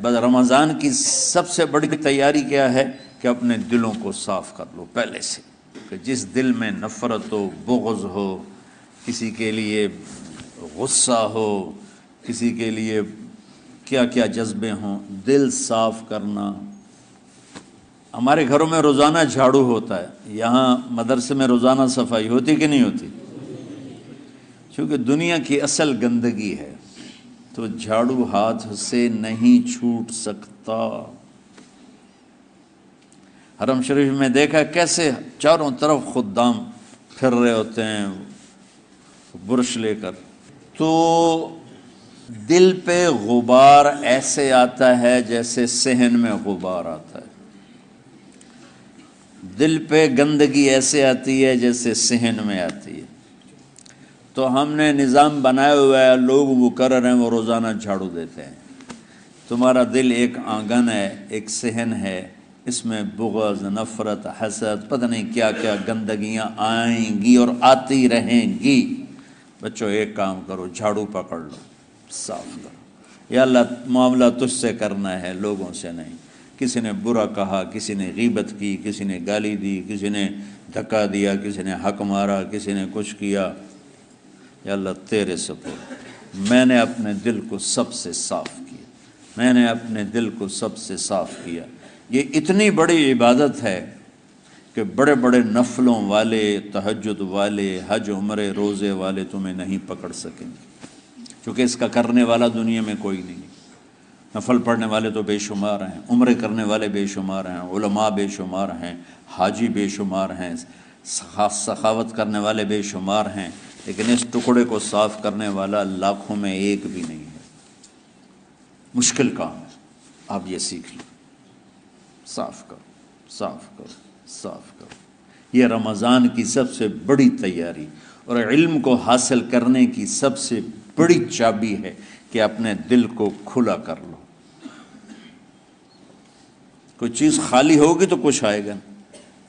بس رمضان کی سب سے بڑی تیاری کیا ہے کہ اپنے دلوں کو صاف کر لو پہلے سے، کہ جس دل میں نفرت ہو، بغض ہو، کسی کے لیے غصہ ہو، کسی کے لیے کیا کیا جذبے ہوں، دل صاف کرنا۔ ہمارے گھروں میں روزانہ جھاڑو ہوتا ہے، یہاں مدرسے میں روزانہ صفائی ہوتی کہ نہیں ہوتی؟ کیونکہ دنیا کی اصل گندگی ہے تو جھاڑو ہاتھ سے نہیں چھوٹ سکتا۔ حرم شریف میں دیکھا کیسے چاروں طرف خدام پھر رہے ہوتے ہیں برش لے کر، تو دل پہ غبار ایسے آتا ہے جیسے صحن میں غبار آتا ہے، دل پہ گندگی ایسے آتی ہے جیسے صحن میں آتی ہے۔ تو ہم نے نظام بنایا ہوا ہے، لوگ مقرر ہیں وہ روزانہ جھاڑو دیتے ہیں۔ تمہارا دل ایک آنگن ہے، ایک صحن ہے، اس میں بغض، نفرت، حسد، پتہ نہیں کیا کیا گندگیاں آئیں گی اور آتی رہیں گی۔ بچوں ایک کام کرو، جھاڑو پکڑ لو، صاف کرو۔ یا اللہ معاملہ تجھ سے کرنا ہے، لوگوں سے نہیں۔ کسی نے برا کہا، کسی نے غیبت کی، کسی نے گالی دی، کسی نے دھکا دیا، کسی نے حق مارا، کسی نے کچھ کیا، یا اللہ تیرے سپرد میں نے اپنے دل کو سب سے صاف کیا، میں نے اپنے دل کو سب سے صاف کیا۔ یہ اتنی بڑی عبادت ہے کہ بڑے بڑے نفلوں والے، تہجد والے، حج عمرے روزے والے تمہیں نہیں پکڑ سکیں گے، کیونکہ اس کا کرنے والا دنیا میں کوئی نہیں۔ نفل پڑھنے والے تو بے شمار ہیں، عمرے کرنے والے بے شمار ہیں، علماء بے شمار ہیں، حاجی بے شمار ہیں، سخاوت کرنے والے بے شمار ہیں، لیکن اس ٹکڑے کو صاف کرنے والا لاکھوں میں ایک بھی نہیں ہے۔ مشکل کام ہے، آپ یہ سیکھ لیں، صاف کرو، صاف کرو، صاف کرو۔ یہ رمضان کی سب سے بڑی تیاری اور علم کو حاصل کرنے کی سب سے بڑی چابی ہے کہ اپنے دل کو کھلا کر لو۔ کوئی چیز خالی ہوگی تو کچھ آئے گا۔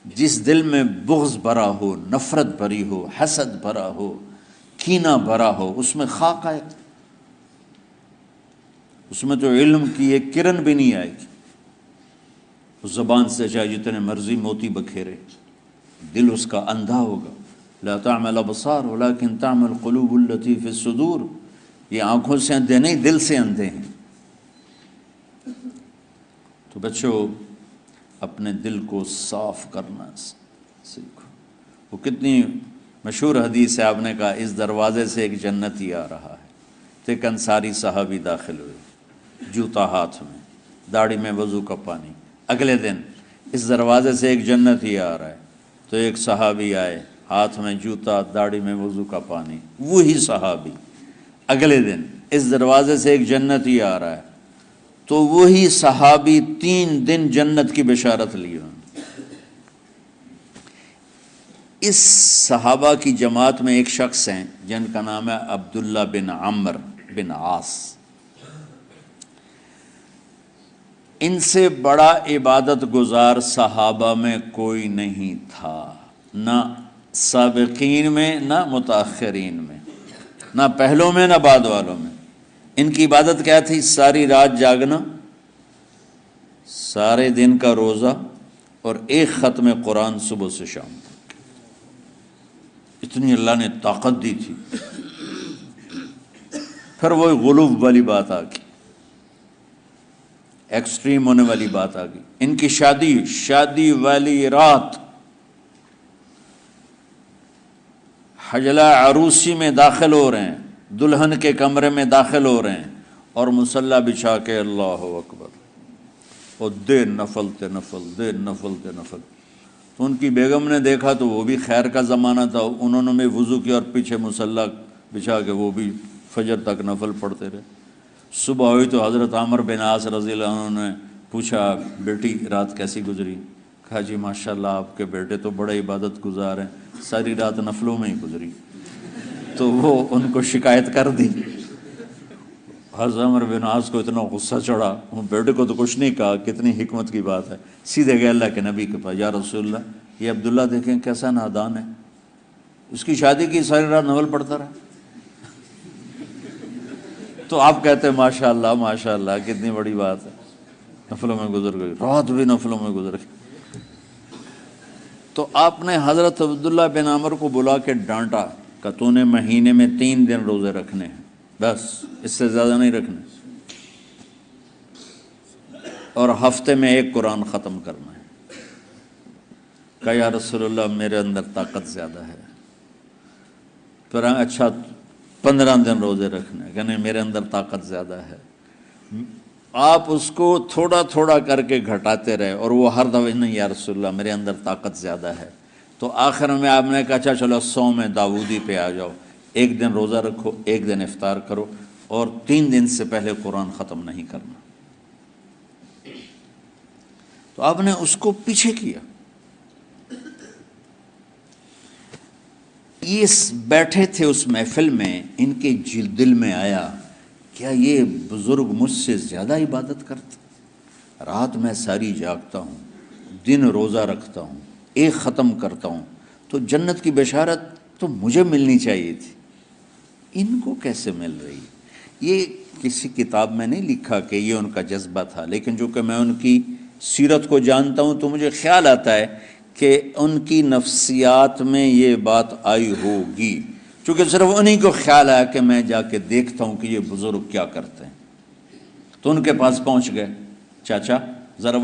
جس دل میں بغض بھرا ہو، نفرت بھری ہو، حسد بھرا ہو، کینہ بھرا ہو، اس میں خاک آئے گا، اس میں تو علم کی ایک کرن بھی نہیں آئے گی۔ اس زبان سے چاہے جتنے مرضی موتی بکھیرے، دل اس کا اندھا ہوگا۔ لا تعمل ابصار ولکن تعمل قلوب التي في الصدور۔ یہ آنکھوں سے اندھے نہیں، دل سے اندھے ہیں۔ تو بچوں اپنے دل کو صاف کرنا سیکھو۔ وہ کتنی مشہور حدیث ہے، آپ نے کہا اس دروازے سے ایک جنتی آ رہا ہے، تو ایک انصاری صحابی داخل ہوئے، جوتا ہاتھ میں، داڑھی میں وضو کا پانی۔ اگلے دن اس دروازے سے ایک جنتی آ رہا ہے، تو ایک صحابی آئے، ہاتھ میں جوتا، داڑھی میں وضو کا پانی، وہی صحابی۔ اگلے دن اس دروازے سے ایک جنتی آ رہا ہے، تو وہی صحابی 3 دن جنت کی بشارت لی۔ اس صحابہ کی جماعت میں ایک شخص ہیں جن کا نام ہے عبداللہ بن عمرو بن عاص۔ ان سے بڑا عبادت گزار صحابہ میں کوئی نہیں تھا، نہ سابقین میں نہ متاخرین میں، نہ پہلوں میں نہ بعد والوں میں۔ ان کی عبادت کیا تھی؟ ساری رات جاگنا، سارے دن کا روزہ، اور ایک ختم قرآن صبح سے شام تک۔ اتنی اللہ نے طاقت دی تھی۔ پھر وہی غلوب والی بات آ گئی، ایکسٹریم ہونے والی بات آ گئی۔ ان کی شادی والی رات حجلہ عروسی میں داخل ہو رہے ہیں، دلہن کے کمرے میں داخل ہو رہے ہیں، اور مصلی بچھا کے اللہ اکبر، اور دیر نفل تے نفل، دیر نفل تے نفل۔ تو ان کی بیگم نے دیکھا تو وہ بھی خیر کا زمانہ تھا، انہوں نے بھی وضو کیا اور پیچھے مصلی بچھا کے وہ بھی فجر تک نفل پڑھتے رہے۔ صبح ہوئی تو حضرت عمرو بن عاص رضی اللہ عنہ نے پوچھا، بیٹی رات کیسی گزری؟ کہا جی ماشاءاللہ آپ کے بیٹے تو بڑے عبادت گزار ہیں، ساری رات نفلوں میں ہی گزری۔ تو وہ ان کو شکایت کر دی۔ حضرت عمرو بن عاص کو اتنا غصہ چڑھا، وہ بیٹے کو تو کچھ نہیں کہا، کتنی حکمت کی بات ہے، سیدھے گئے اللہ کے نبی کے پاس، یا رسول اللہ یہ عبداللہ دیکھیں کیسا نادان ہے، اس کی شادی کی ساری رات نفل پڑھتا رہا۔ تو آپ کہتے ہیں ماشاءاللہ ماشاءاللہ کتنی بڑی بات ہے۔ نفلوں میں گزر گئی، رات بھی نفلوں میں گزر گئی۔ تو آپ نے حضرت عبداللہ بن عمر کو بلا کے ڈانٹا کہ تو نے مہینے میں 3 دن روزے رکھنے ہیں، بس اس سے زیادہ نہیں رکھنے، اور ہفتے میں 1 قرآن ختم کرنا ہے۔ کہا یا رسول اللہ میرے اندر طاقت زیادہ ہے۔ پھر اچھا 15 دن روزے رکھنے، کہ نہیں میرے اندر طاقت زیادہ ہے۔ آپ اس کو تھوڑا تھوڑا کر کے گھٹاتے رہے، اور وہ ہر دفعہ نہیں یا رسول اللہ میرے اندر طاقت زیادہ ہے۔ تو آخر میں آپ نے کہا اچھا چلو 100 میں داؤدی پہ آ جاؤ، 1 دن روزہ رکھو، 1 دن افطار کرو، اور 3 دن سے پہلے قرآن ختم نہیں کرنا۔ تو آپ نے اس کو پیچھے کیا۔ یہ بیٹھے تھے اس محفل میں، ان کے دل میں آیا کیا یہ بزرگ مجھ سے زیادہ عبادت کرتا؟ رات میں ساری جاگتا ہوں، دن روزہ رکھتا ہوں، 1 ختم کرتا ہوں، تو جنت کی بشارت تو مجھے ملنی چاہیے تھی، ان کو کیسے مل رہی؟ یہ کسی کتاب میں نہیں لکھا کہ یہ ان کا جذبہ تھا، لیکن جو کہ میں ان کی سیرت کو جانتا ہوں تو مجھے خیال آتا ہے کہ ان کی نفسیات میں یہ بات آئی ہوگی، چونکہ صرف انہی کو خیال آیا کہ میں جا کے دیکھتا ہوں کہ یہ بزرگ کیا کرتے ہیں۔ تو ان کے پاس پہنچ گئے، چاچا ذرا